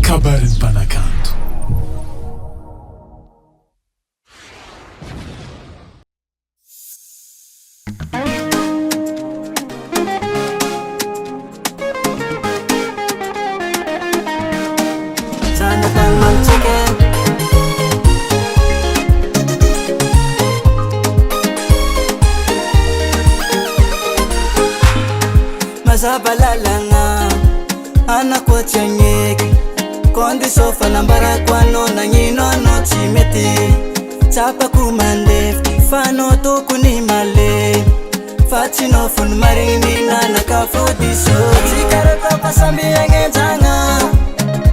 Kabarin Panacanto. Mazabalalanga anak ko tianyeki kondi sofa nambara kwano na ngino no chimeti chapa kumande fano to kunimale fatino fun marini na nakafudi so chikare kwa pasambi ngenzanga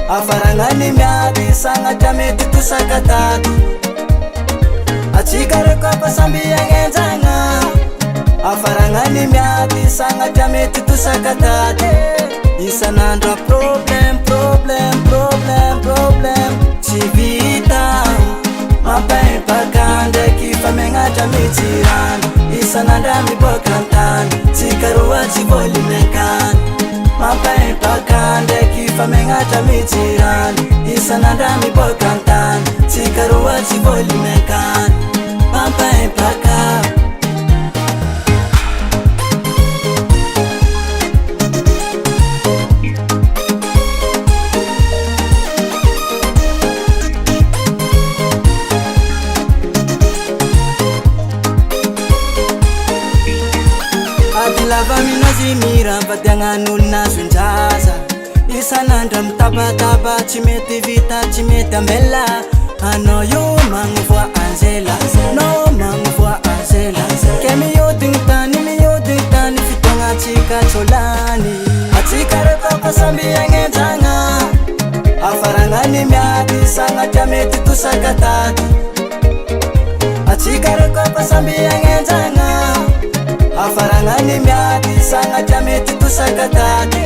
afarangani myadi sanga jameti tusakatatu achikare kwa pasambi ngenzanga afarangani myadi sanga jameti tusakatatu isanandra problem chivita mapai pakande kifamenga jamitiran isanandra mibokantan chikaruwa chivolimekan mapai pakande kifamenga jamitiran isanandra mibokantan chikaruwa chivolimekan mapai pakande lava minazimira vadiangan'olona sondraza isanandra mitabataba tsy mety vita tsy mety ambela anao io magnivoa anzela no magnivoa anzela ke mihodigny tany fitoagnatsika tsolany atsika refa fasamby agnenjagna afaragnany miady sagnatria mety tosakataty atsika refa fasamby agnenjagna afarangani miadi sangatria mety tosakataty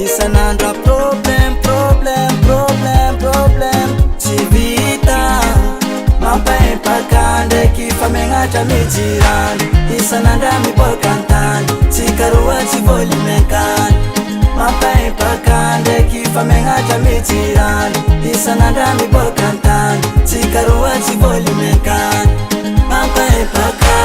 isanandra problem chivita mampaipaka ndraiky famenatra mijirany isanandra mibokantany tsikaroa tsy volimenkany mampaipaka ndraiky famenatra mijirany isanandra mibokantany tsikaroa tsy volimenkany mampaipaka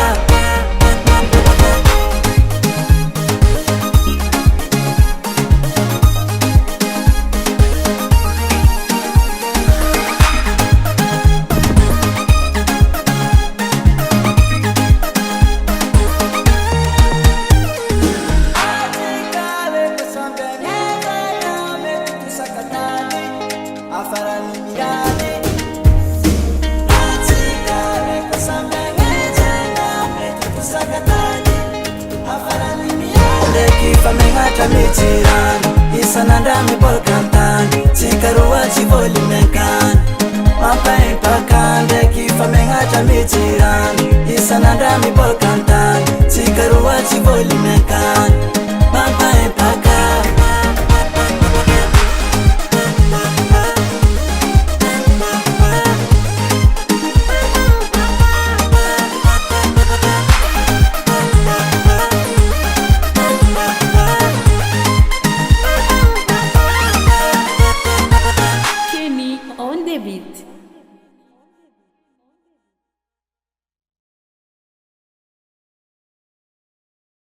famenatra mijirany isanandra mibolkantany tsikaroa tsy volimenkany mampaipaka ndraiky famenatra mijirany isanandra mibolkantany tsikaroa tsy volimenkany